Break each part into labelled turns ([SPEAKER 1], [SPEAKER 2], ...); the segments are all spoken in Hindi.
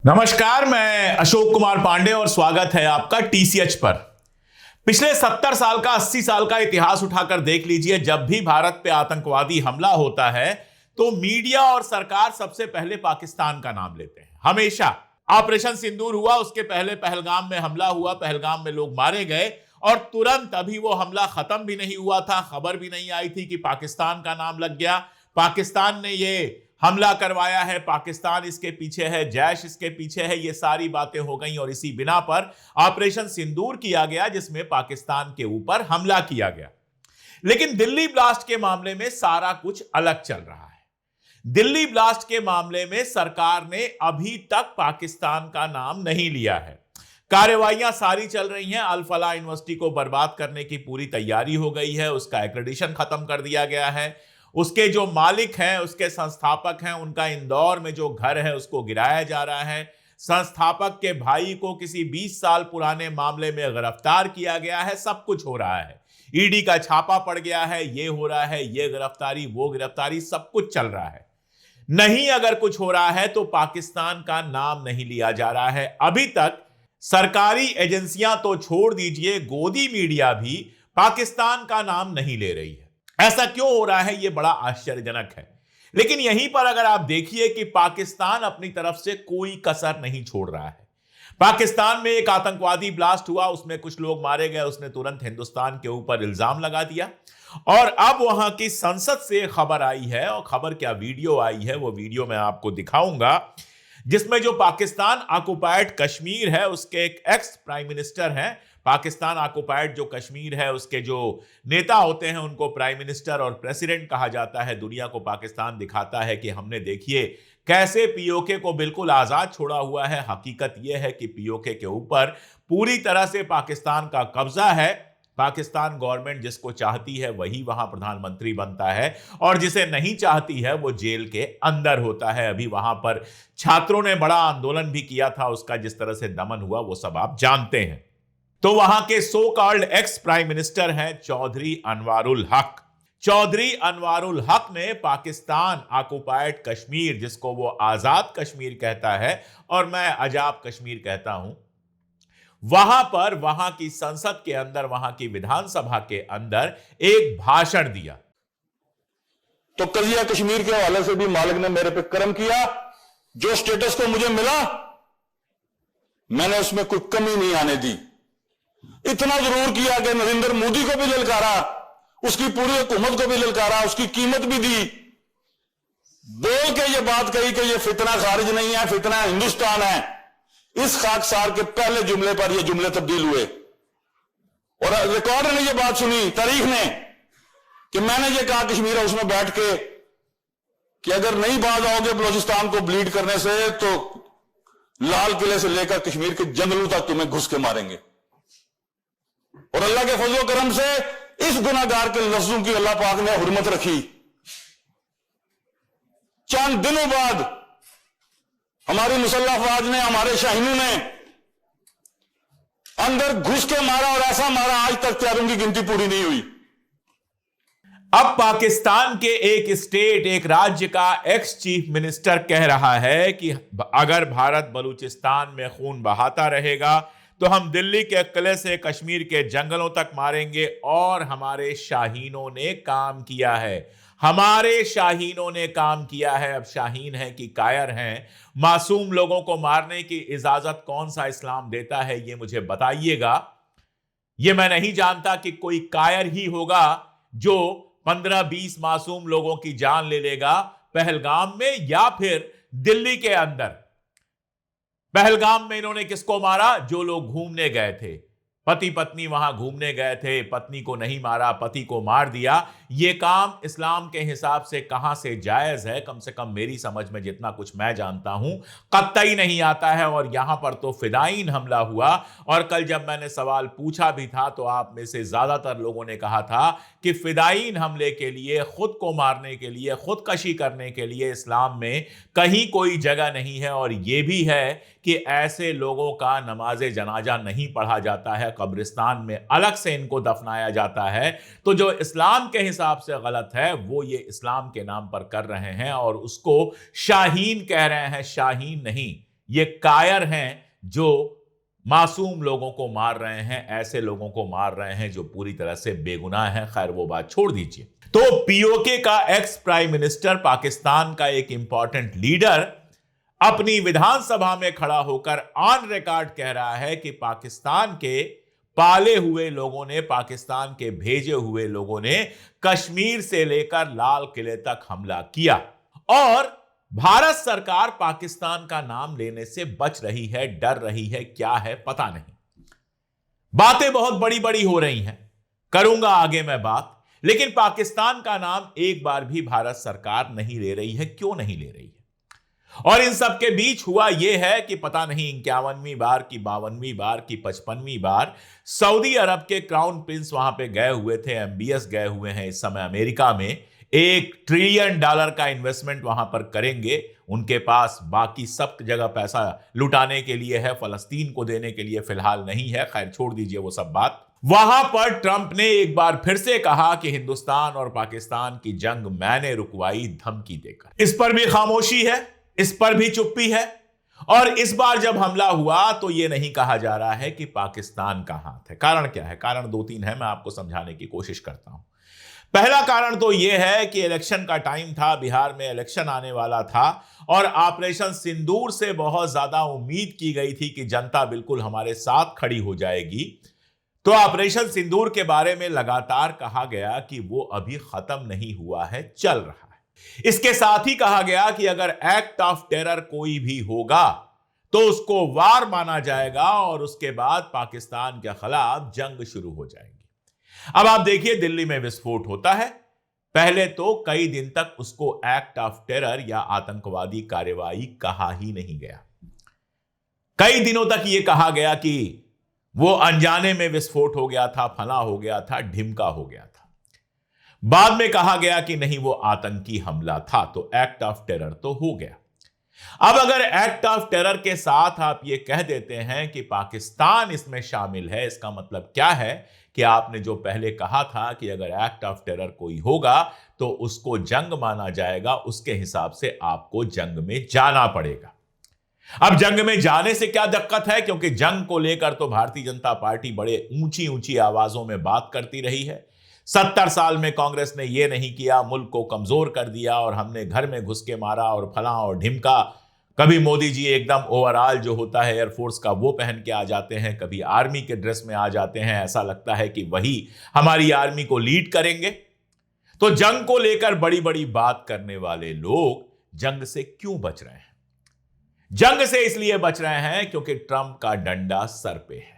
[SPEAKER 1] नमस्कार, मैं अशोक कुमार पांडे और स्वागत है आपका टीसीएच पर। पिछले 70 साल का 80 साल का इतिहास उठाकर देख लीजिए। जब भी भारत पे आतंकवादी हमला होता है तो मीडिया और सरकार सबसे पहले पाकिस्तान का नाम लेते हैं। हमेशा ऑपरेशन सिंदूर हुआ, उसके पहले पहलगाम में हमला हुआ, पहलगाम में लोग मारे गए और तुरंत अभी वो हमला खत्म भी नहीं हुआ था, खबर भी नहीं आई थी कि पाकिस्तान का नाम लग गया, पाकिस्तान ने ये हमला करवाया है, पाकिस्तान इसके पीछे है, जैश इसके पीछे है। ये सारी बातें हो गई और इसी बिना पर ऑपरेशन सिंदूर किया गया, जिसमें पाकिस्तान के ऊपर हमला किया गया। लेकिन दिल्ली ब्लास्ट के मामले में सारा कुछ अलग चल रहा है। दिल्ली ब्लास्ट के मामले में सरकार ने अभी तक पाकिस्तान का नाम नहीं लिया है। कार्रवाइयां सारी चल रही हैं। अल फलाह यूनिवर्सिटी को बर्बाद करने की पूरी तैयारी हो गई है, उसका एक्रेडिशन खत्म कर दिया गया है, उसके जो मालिक हैं, उसके संस्थापक हैं, उनका इंदौर में जो घर है उसको गिराया जा रहा है। संस्थापक के भाई को किसी 20 साल पुराने मामले में गिरफ्तार किया गया है। सब कुछ हो रहा है, ईडी का छापा पड़ गया है, ये हो रहा है, ये गिरफ्तारी, वो गिरफ्तारी, सब कुछ चल रहा है। नहीं, अगर कुछ हो रहा है तो पाकिस्तान का नाम नहीं लिया जा रहा है। अभी तक सरकारी एजेंसियां तो छोड़ दीजिए, गोदी मीडिया भी पाकिस्तान का नाम नहीं ले रही है। ऐसा क्यों हो रहा है, यह बड़ा आश्चर्यजनक है। लेकिन यहीं पर अगर आप देखिए कि पाकिस्तान अपनी तरफ से कोई कसर नहीं छोड़ रहा है। पाकिस्तान में एक आतंकवादी ब्लास्ट हुआ, उसमें कुछ लोग मारे गए, उसने तुरंत हिंदुस्तान के ऊपर इल्जाम लगा दिया। और अब वहां की संसद से खबर आई है, और खबर क्या, वीडियो आई है, वो वीडियो मैं आपको दिखाऊंगा, जिसमें जो पाकिस्तान ऑक्युपाइड कश्मीर है उसके एक एक्स प्राइम मिनिस्टर हैं। पाकिस्तान ऑक्युपाइड जो कश्मीर है उसके जो नेता होते हैं उनको प्राइम मिनिस्टर और प्रेसिडेंट कहा जाता है। दुनिया को पाकिस्तान दिखाता है कि हमने देखिए कैसे पीओके को बिल्कुल आजाद छोड़ा हुआ है। हकीकत यह है कि पीओके के ऊपर पूरी तरह से पाकिस्तान का कब्जा है। पाकिस्तान गवर्नमेंट जिसको चाहती है वही वहां प्रधानमंत्री बनता है, और जिसे नहीं चाहती है वो जेल के अंदर होता है। अभी वहां पर छात्रों ने बड़ा आंदोलन भी किया था, उसका जिस तरह से दमन हुआ वो सब आप जानते हैं। तो वहां के so called ex prime minister हैं चौधरी अनवारुल हक। चौधरी अनवारुल हक ने पाकिस्तान ऑक्युपाइड कश्मीर, जिसको वो आजाद कश्मीर कहता है और मैं आजाद कश्मीर कहता हूं, वहां पर वहां की संसद के अंदर, वहां की विधानसभा के अंदर एक भाषण दिया।
[SPEAKER 2] तो कजिया कश्मीर के हवाले से भी मालिक ने मेरे पे कर्म किया। जो स्टेटस को मुझे मिला मैंने उसमें कोई कमी नहीं आने दी। इतना जरूर किया कि नरेंद्र मोदी को भी ललकारा, उसकी पूरी हुकूमत को भी ललकारा, उसकी कीमत भी दी, बोल के ये बात कही कि ये फितना खारिज नहीं है, फितना हिंदुस्तान है। इस खाकसार के पहले जुमले पर ये जुमले तब्दील हुए और रिकॉर्ड ने ये बात सुनी, तारीख ने, कि मैंने ये कहा कश्मीर हाउस में बैठ के कि अगर नहीं बाज आओगे बलूचिस्तान को ब्लीड करने से तो लाल किले से लेकर कश्मीर के जंगलों तक तुम्हें घुस के मारेंगे। और अल्लाह के फजलो करम से इस गुनाहगार के लफ्जों की अल्लाह पाक ने हुर्मत रखी। चंद दिनों बाद हमारी मुसल्लह अफवाज ने, हमारे शाहीनों ने अंदर घुस के मारा, और ऐसा मारा आज तक त्यारों की गिनती पूरी नहीं हुई।
[SPEAKER 1] अब पाकिस्तान के एक स्टेट, एक राज्य का एक्स चीफ मिनिस्टर कह रहा है कि अगर भारत बलूचिस्तान में खून बहाता रहेगा तो हम दिल्ली के किले से कश्मीर के जंगलों तक मारेंगे। और हमारे शाहीनों ने काम किया है, हमारे शाहीनों ने काम किया है। अब शाहीन है कि कायर हैं? मासूम लोगों को मारने की इजाजत कौन सा इस्लाम देता है, ये मुझे बताइएगा। ये मैं नहीं जानता कि कोई कायर ही होगा जो 15-20 मासूम लोगों की जान ले लेगा पहलगाम में या फिर दिल्ली के अंदर। पहलगाम में इन्होंने किसको मारा? जो लोग घूमने गए थे, पति पत्नी वहां घूमने गए थे, पत्नी को नहीं मारा, पति को मार दिया। यह काम इस्लाम के हिसाब से कहां से जायज है? कम से कम मेरी समझ में जितना कुछ मैं जानता हूं कतई नहीं आता है। और यहां पर तो फिदायीन हमला हुआ, और कल जब मैंने सवाल पूछा भी था तो आप में से ज्यादातर लोगों ने कहा था कि फिदायीन हमले के लिए, खुद को मारने के लिए, खुदकशी करने के लिए इस्लाम में कहीं कोई जगह नहीं है। और यह भी है कि ऐसे लोगों का नमाज जनाजा नहीं पढ़ा जाता है, कब्रिस्तान में अलग से इनको दफनाया जाता है। तो जो इस्लाम के हिसाब से गलत है वो ये इस्लाम के नाम पर कर रहे हैं और उसको शाहीन कह रहे हैं। शाहीन नहीं, ये कायर हैं जो मासूम लोगों को मार रहे हैं, ऐसे लोगों को मार रहे हैं जो पूरी तरह से बेगुनाह हैं। खैर वो बात छोड़ दीजिए। तो पीओके का एक्स प्राइम मिनिस्टर, पाकिस्तान का एक इंपॉर्टेंट लीडर, अपनी विधानसभा में खड़ा होकर ऑन रिकॉर्ड कह रहा है कि पाकिस्तान के पाले हुए लोगों ने, पाकिस्तान के भेजे हुए लोगों ने कश्मीर से लेकर लाल किले तक हमला किया और भारत सरकार पाकिस्तान का नाम लेने से बच रही है, डर रही है, क्या है पता नहीं। बातें बहुत बड़ी बड़ी हो रही हैं, करूंगा आगे मैं बात, लेकिन पाकिस्तान का नाम एक बार भी भारत सरकार नहीं ले रही है। क्यों नहीं ले रही है? और इन सब के बीच हुआ यह है कि पता नहीं 51वीं बार की, 52वीं बार की, 55वीं बार सऊदी अरब के क्राउन प्रिंस वहां पे गए हुए थे, एमबीएस गए हुए हैं इस समय अमेरिका में, $1 ट्रिलियन का इन्वेस्टमेंट वहां पर करेंगे। उनके पास बाकी सब जगह पैसा लुटाने के लिए है, फलस्तीन को देने के लिए फिलहाल नहीं है। खैर छोड़ दीजिए वो सब बात। वहां पर ट्रंप ने एक बार फिर से कहा कि हिंदुस्तान और पाकिस्तान की जंग मैंने रुकवाई, धमकी देकर। इस पर भी खामोशी है, इस पर भी चुप्पी है। और इस बार जब हमला हुआ तो यह नहीं कहा जा रहा है कि पाकिस्तान का हाथ है। कारण क्या है? कारण 2-3 है, मैं आपको समझाने की कोशिश करता हूं। पहला कारण तो यह है कि इलेक्शन का टाइम था, बिहार में इलेक्शन आने वाला था और ऑपरेशन सिंदूर से बहुत ज्यादा उम्मीद की गई थी कि जनता बिल्कुल हमारे साथ खड़ी हो जाएगी। तो ऑपरेशन सिंदूर के बारे में लगातार कहा गया कि वो अभी खत्म नहीं हुआ है, चल रहा है। इसके साथ ही कहा गया कि अगर एक्ट ऑफ टेरर कोई भी होगा तो उसको वार माना जाएगा और उसके बाद पाकिस्तान के खिलाफ जंग शुरू हो जाएगी। अब आप देखिए, दिल्ली में विस्फोट होता है, पहले तो कई दिन तक उसको एक्ट ऑफ टेरर या आतंकवादी कार्रवाई कहा ही नहीं गया। कई दिनों तक यह कहा गया कि वो अनजाने में विस्फोट हो गया था, फला हो गया था, ढिमका हो गया था। बाद में कहा गया कि नहीं, वो आतंकी हमला था, तो एक्ट ऑफ टेरर तो हो गया। अब अगर एक्ट ऑफ टेरर के साथ आप ये कह देते हैं कि पाकिस्तान इसमें शामिल है, इसका मतलब क्या है कि आपने जो पहले कहा था कि अगर एक्ट ऑफ टेरर कोई होगा तो उसको जंग माना जाएगा, उसके हिसाब से आपको जंग में जाना पड़ेगा। अब जंग में जाने से क्या दिक्कत है? क्योंकि जंग को लेकर तो भारतीय जनता पार्टी बड़े ऊंची ऊंची आवाजों में बात करती रही है। 70 साल में कांग्रेस ने यह नहीं किया, मुल्क को कमजोर कर दिया और हमने घर में घुस के मारा और फला और ढिमका। कभी मोदी जी एकदम ओवरऑल जो होता है एयरफोर्स का वो पहन के आ जाते हैं, कभी आर्मी के ड्रेस में आ जाते हैं, ऐसा लगता है कि वही हमारी आर्मी को लीड करेंगे। तो जंग को लेकर बड़ी बड़ी बात करने वाले लोग जंग से क्यों बच रहे हैं? जंग से इसलिए बच रहे हैं क्योंकि ट्रंप का डंडा सर पे है।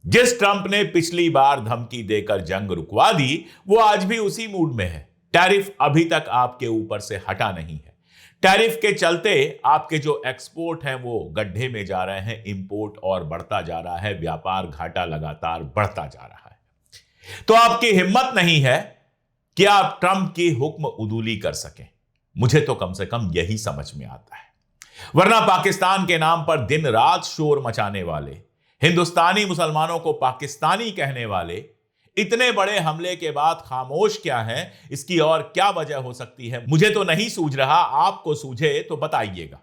[SPEAKER 1] जिस ट्रंप ने पिछली बार धमकी देकर जंग रुकवा दी, वो आज भी उसी मूड में है। टैरिफ अभी तक आपके ऊपर से हटा नहीं है। टैरिफ के चलते आपके जो एक्सपोर्ट हैं वो गड्ढे में जा रहे हैं, इंपोर्ट और बढ़ता जा रहा है, व्यापार घाटा लगातार बढ़ता जा रहा है। तो आपकी हिम्मत नहीं है कि आप ट्रंप की हुक्म उदूली कर सकें। मुझे तो कम से कम यही समझ में आता है। वरना पाकिस्तान के नाम पर दिन रात शोर मचाने वाले, हिंदुस्तानी मुसलमानों को पाकिस्तानी कहने वाले इतने बड़े हमले के बाद खामोश क्या हैं? इसकी और क्या वजह हो सकती है? मुझे तो नहीं सूझ रहा, आपको सूझे तो बताइएगा।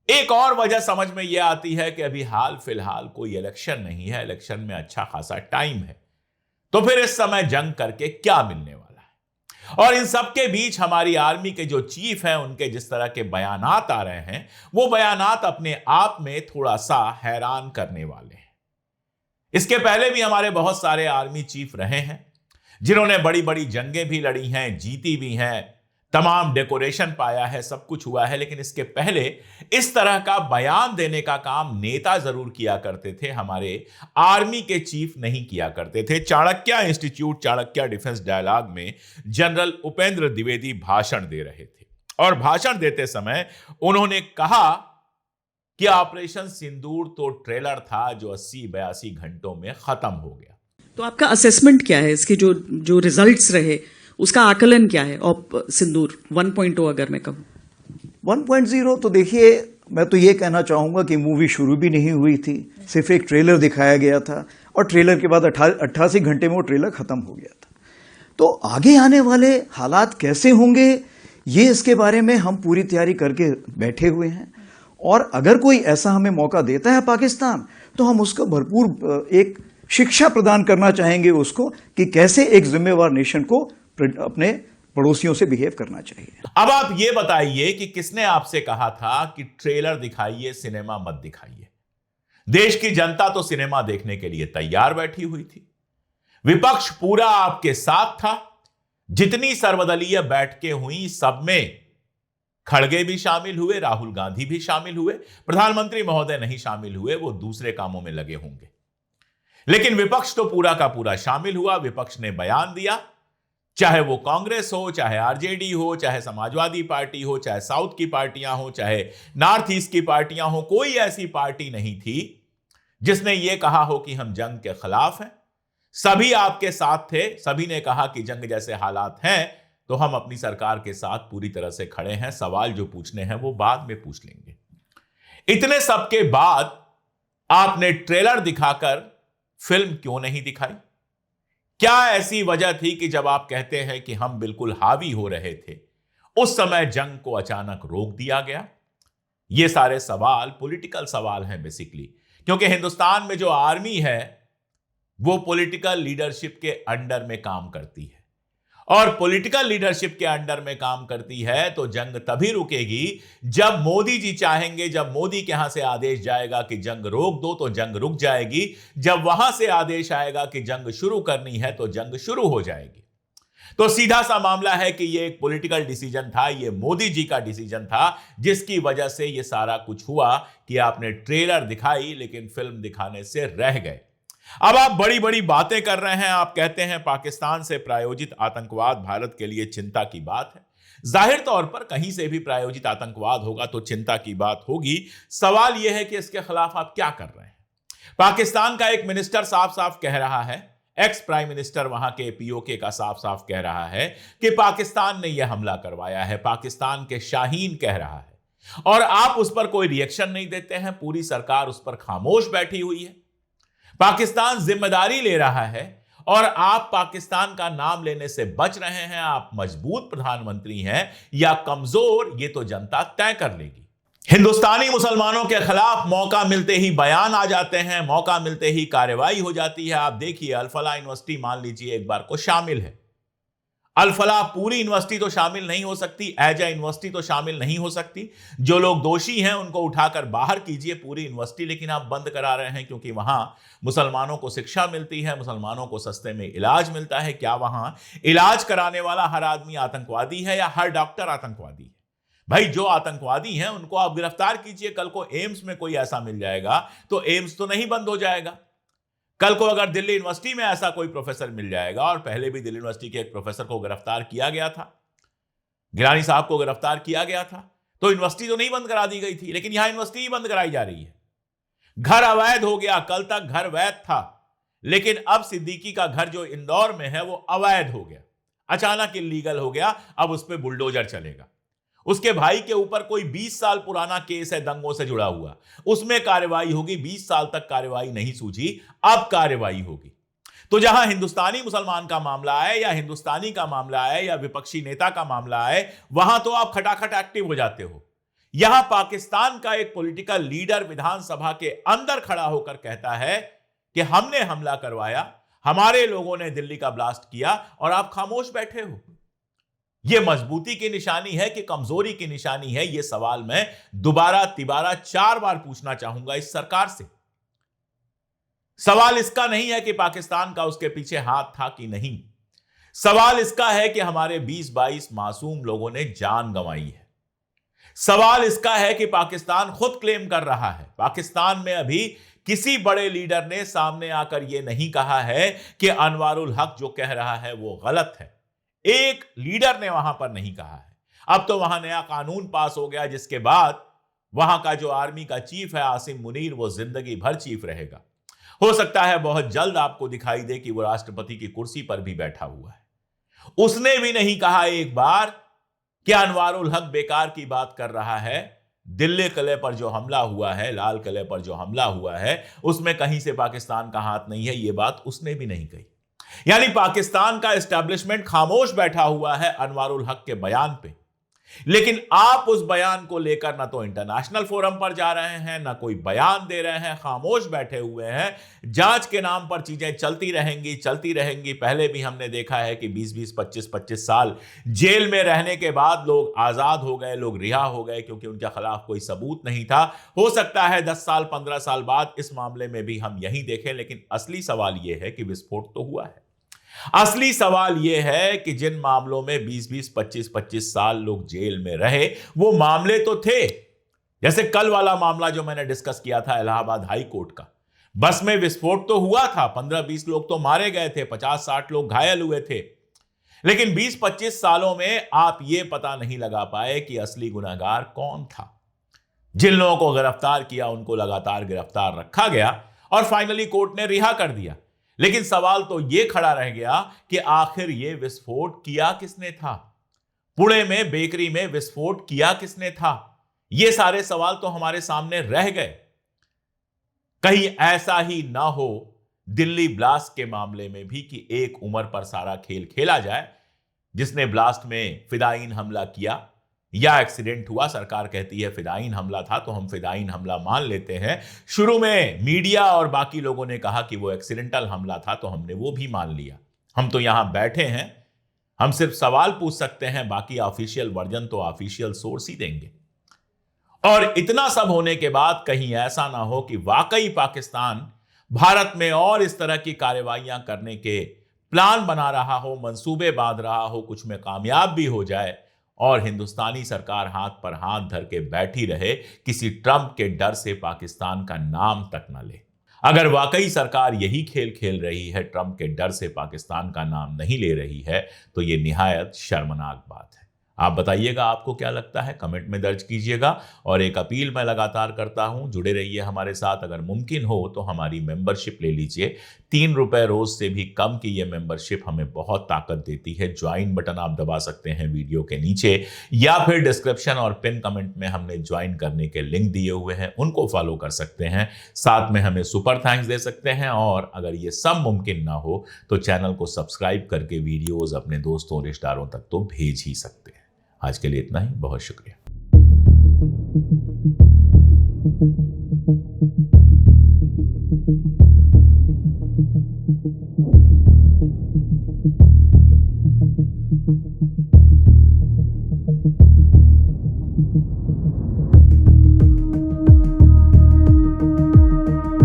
[SPEAKER 1] एक और वजह समझ में यह आती है कि अभी हाल फिलहाल कोई इलेक्शन नहीं है, इलेक्शन में अच्छा खासा टाइम है, तो फिर इस समय जंग करके क्या मिलने वाला है? और इन सबके बीच हमारी आर्मी के जो चीफ हैं, उनके जिस तरह के बयानात आ रहे हैं, वो बयानात अपने आप में थोड़ा सा हैरान करने वाले हैं। इसके पहले भी हमारे बहुत सारे आर्मी चीफ रहे हैं जिन्होंने बड़ी बड़ी जंगें भी लड़ी हैं, जीती भी हैं, तमाम डेकोरेशन पाया है, सब कुछ हुआ है। लेकिन इसके पहले इस तरह का बयान देने का काम नेता जरूर किया करते थे, हमारे आर्मी के चीफ नहीं किया करते थे। Chanakya institute, Chanakya defence dialogue में जनरल उपेंद्र द्विवेदी भाषण दे रहे थे और भाषण देते समय उन्होंने कहा कि ऑपरेशन सिंदूर तो ट्रेलर था जो 80-82 घंटों में खत्म हो गया।
[SPEAKER 3] तो आपका असेसमेंट क्या है? इसके जो रिजल्ट्स रहे उसका आकलन क्या है? और सिंदूर 1.0 अगर मैं कहूं
[SPEAKER 4] 1.0 तो देखिए, मैं तो ये कहना चाहूंगा कि मूवी शुरू भी नहीं हुई थी, सिर्फ एक ट्रेलर दिखाया गया था और ट्रेलर के बाद 88 घंटे में वो ट्रेलर खत्म हो गया था। तो आगे आने वाले हालात कैसे होंगे, ये इसके बारे में हम पूरी तैयारी करके बैठे हुए हैं और अगर कोई ऐसा हमें मौका देता है पाकिस्तान, तो हम उसको भरपूर एक शिक्षा प्रदान करना चाहेंगे उसको कि कैसे एक जिम्मेवार नेशन को अपने पड़ोसियों से बिहेव करना चाहिए।
[SPEAKER 1] अब आप ये बताइए कि किसने आपसे कहा था कि ट्रेलर दिखाइए, सिनेमा मत दिखाइए? देश की जनता तो सिनेमा देखने के लिए तैयार बैठी हुई थी, विपक्ष पूरा आपके साथ था। जितनी सर्वदलीय बैठकें हुई सब में खड़गे भी शामिल हुए, राहुल गांधी भी शामिल हुए, प्रधानमंत्री महोदय नहीं शामिल हुए, वो दूसरे कामों में लगे होंगे, लेकिन विपक्ष तो पूरा का पूरा शामिल हुआ। विपक्ष ने बयान दिया, चाहे वो कांग्रेस हो, चाहे आरजेडी हो, चाहे समाजवादी पार्टी हो, चाहे साउथ की पार्टियां हो, चाहे नॉर्थ ईस्ट की पार्टियां हो, कोई ऐसी पार्टी नहीं थी जिसने ये कहा हो कि हम जंग के खिलाफ हैं। सभी आपके साथ थे, सभी ने कहा कि जंग जैसे हालात हैं तो हम अपनी सरकार के साथ पूरी तरह से खड़े हैं, सवाल जो पूछने हैं वो बाद में पूछ लेंगे। इतने सब के बाद आपने ट्रेलर दिखाकर फिल्म क्यों नहीं दिखाई? क्या ऐसी वजह थी कि जब आप कहते हैं कि हम बिल्कुल हावी हो रहे थे, उस समय जंग को अचानक रोक दिया गया? ये सारे सवाल पॉलिटिकल सवाल हैं बेसिकली, क्योंकि हिंदुस्तान में जो आर्मी है वो पॉलिटिकल लीडरशिप के अंडर में काम करती है, और पॉलिटिकल लीडरशिप के अंडर में काम करती है तो जंग तभी रुकेगी जब मोदी जी चाहेंगे। जब मोदी के यहां से आदेश जाएगा कि जंग रोक दो तो जंग रुक जाएगी, जब वहां से आदेश आएगा कि जंग शुरू करनी है तो जंग शुरू हो जाएगी। तो सीधा सा मामला है कि यह एक पॉलिटिकल डिसीजन था, यह मोदी जी का डिसीजन था, जिसकी वजह से यह सारा कुछ हुआ कि आपने ट्रेलर दिखाई लेकिन फिल्म दिखाने से रह गए। अब आप बड़ी बड़ी बातें कर रहे हैं, आप कहते हैं पाकिस्तान से प्रायोजित आतंकवाद भारत के लिए चिंता की बात है। जाहिर तौर पर कहीं से भी प्रायोजित आतंकवाद होगा तो चिंता की बात होगी। सवाल यह है कि इसके खिलाफ आप क्या कर रहे हैं? पाकिस्तान का एक मिनिस्टर साफ साफ कह रहा है, एक्स प्राइम मिनिस्टर वहां के पीओके का साफ साफ कह रहा है कि पाकिस्तान ने यह हमला करवाया है, पाकिस्तान के शाहीन कह रहा है, और आप उस पर कोई रिएक्शन नहीं देते हैं। पूरी सरकार उस पर खामोश बैठी हुई है। पाकिस्तान जिम्मेदारी ले रहा है और आप पाकिस्तान का नाम लेने से बच रहे हैं। आप मजबूत प्रधानमंत्री हैं या कमजोर, ये तो जनता तय कर लेगी। हिंदुस्तानी मुसलमानों के खिलाफ मौका मिलते ही बयान आ जाते हैं, मौका मिलते ही कार्रवाई हो जाती है। आप देखिए, अल-फलाह यूनिवर्सिटी मान लीजिए एक बार को शामिल है। अल-फलाह पूरी यूनिवर्सिटी तो शामिल नहीं हो सकती, एजा यूनिवर्सिटी तो शामिल नहीं हो सकती। जो लोग दोषी हैं उनको उठाकर बाहर कीजिए पूरी यूनिवर्सिटी, लेकिन आप बंद करा रहे हैं क्योंकि वहां मुसलमानों को शिक्षा मिलती है, मुसलमानों को सस्ते में इलाज मिलता है। क्या वहां इलाज कराने वाला हर आदमी आतंकवादी है या हर डॉक्टर आतंकवादी है? भाई, जो आतंकवादी हैं उनको आप गिरफ्तार कीजिए। कल को एम्स में कोई ऐसा मिल जाएगा तो एम्स तो नहीं बंद हो जाएगा। कल को अगर दिल्ली यूनिवर्सिटी में ऐसा कोई प्रोफेसर मिल जाएगा, और पहले भी दिल्ली यूनिवर्सिटी के एक प्रोफेसर को गिरफ्तार किया गया था, गिलानी साहब को गिरफ्तार किया गया था, तो यूनिवर्सिटी तो नहीं बंद करा दी गई थी, लेकिन यहां यूनिवर्सिटी ही बंद कराई जा रही है। घर अवैध हो गया, कल तक घर वैध था, लेकिन अब सिद्दीकी का घर जो इंदौर में है वो अवैध हो गया, अचानक इल्लीगल हो गया। अब उस पर बुलडोजर चलेगा। उसके भाई के ऊपर कोई 20 साल पुराना केस है दंगों से जुड़ा हुआ, उसमें कार्रवाई होगी। 20 साल तक कार्रवाई नहीं सूझी, अब कार्रवाई होगी। तो जहां हिंदुस्तानी मुसलमान का मामला है या हिंदुस्तानी का मामला है या विपक्षी नेता का मामला है, वहां तो आप खटाखट एक्टिव हो जाते हो। यहां पाकिस्तान का एक पॉलिटिकल लीडर विधानसभा के अंदर खड़ा होकर कहता है कि हमने हमला करवाया, हमारे लोगों ने दिल्ली का ब्लास्ट किया, और आप खामोश बैठे हो। यह मजबूती की निशानी है कि कमजोरी की निशानी है? यह सवाल मैं दोबारा तिबारा 4 बार पूछना चाहूंगा इस सरकार से। सवाल इसका नहीं है कि पाकिस्तान का उसके पीछे हाथ था कि नहीं। सवाल इसका है कि हमारे 20-22 मासूम लोगों ने जान गंवाई है। सवाल इसका है कि पाकिस्तान खुद क्लेम कर रहा है। पाकिस्तान में अभी किसी बड़े लीडर ने सामने आकर यह नहीं कहा है कि अनवारुल हक जो कह रहा है वो गलत है। एक लीडर ने वहां पर नहीं कहा है। अब तो वहां नया कानून पास हो गया, जिसके बाद वहां का जो आर्मी का चीफ है आसिम मुनीर, वो जिंदगी भर चीफ रहेगा। हो सकता है बहुत जल्द आपको दिखाई दे कि वो राष्ट्रपति की कुर्सी पर भी बैठा हुआ है। उसने भी नहीं कहा एक बार कि अनवारुल हक बेकार की बात कर रहा है। दिल्ली किले पर जो हमला हुआ है, लाल किले पर जो हमला हुआ है, उसमें कहीं से पाकिस्तान का हाथ नहीं है, ये बात उसने भी नहीं कही। यानी पाकिस्तान का एस्टैब्लिशमेंट खामोश बैठा हुआ है अनवारुल हक के बयान पे। लेकिन आप उस बयान को लेकर ना तो इंटरनेशनल फोरम पर जा रहे हैं, ना कोई बयान दे रहे हैं, खामोश बैठे हुए हैं। जांच के नाम पर चीजें चलती रहेंगी। पहले भी हमने देखा है कि 20-20, 25-25 साल जेल में रहने के बाद लोग आजाद हो गए, लोग रिहा हो गए, क्योंकि उनके खिलाफ कोई सबूत नहीं था। हो सकता है 10 साल 15 साल बाद इस मामले में भी हम यही देखें, लेकिन असली सवाल यह है कि विस्फोट तो हुआ है। असली सवाल यह है कि जिन मामलों में 20-20, 25-25 साल लोग जेल में रहे, वो मामले तो थे। जैसे कल वाला मामला जो मैंने डिस्कस किया था इलाहाबाद हाई कोर्ट का, बस में विस्फोट तो हुआ था, 15-20 लोग तो मारे गए थे, 50-60 लोग घायल हुए थे। लेकिन 20-25 सालों में आप यह पता नहीं लगा पाए कि असली गुनहगार कौन था। जिन लोगों को गिरफ्तार किया उनको लगातार गिरफ्तार रखा गया और फाइनली कोर्ट ने रिहा कर दिया। लेकिन सवाल तो यह खड़ा रह गया कि आखिर यह विस्फोट किया किसने था? पुणे में बेकरी में विस्फोट किया किसने था? यह सारे सवाल तो हमारे सामने रह गए। कहीं ऐसा ही ना हो दिल्ली ब्लास्ट के मामले में भी कि एक उम्र पर सारा खेल खेला जाए। जिसने ब्लास्ट में फिदायीन हमला किया या एक्सीडेंट हुआ, सरकार कहती है फिदायीन हमला था, तो हम फिदायीन हमला मान लेते हैं। शुरू में मीडिया और बाकी लोगों ने कहा कि वो एक्सीडेंटल हमला था, तो हमने वो भी मान लिया। हम तो यहां बैठे हैं, हम सिर्फ सवाल पूछ सकते हैं, बाकी ऑफिशियल वर्जन तो ऑफिशियल सोर्स ही देंगे। और इतना सब होने के बाद कहीं ऐसा ना हो कि वाकई पाकिस्तान भारत में और इस तरह की कार्रवाइयां करने के प्लान बना रहा हो, मंसूबे बांध रहा हो, कुछ में कामयाब भी हो जाए और हिंदुस्तानी सरकार हाथ पर हाथ धर के बैठी रहे, किसी ट्रंप के डर से पाकिस्तान का नाम तक न ले। अगर वाकई सरकार यही खेल खेल रही है, ट्रंप के डर से पाकिस्तान का नाम नहीं ले रही है, तो यह निहायत शर्मनाक बात है। आप बताइएगा आपको क्या लगता है, कमेंट में दर्ज कीजिएगा। और एक अपील मैं लगातार करता हूं, जुड़े रहिए हमारे साथ। अगर मुमकिन हो तो हमारी मेंबरशिप ले लीजिए। 3 रुपए रोज से भी कम की यह मेंबरशिप हमें बहुत ताकत देती है। ज्वाइन बटन आप दबा सकते हैं वीडियो के नीचे, या फिर डिस्क्रिप्शन और पिन कमेंट में हमने ज्वाइन करने के लिंक दिए हुए हैं, उनको फॉलो कर सकते हैं। साथ में हमें सुपर थैंक्स दे सकते हैं। और अगर ये सब मुमकिन ना हो तो चैनल को सब्सक्राइब करके वीडियोज अपने दोस्तों रिश्तेदारों तक तो भेज ही सकते हैं। आज के लिए इतना ही, बहुत शुक्रिया।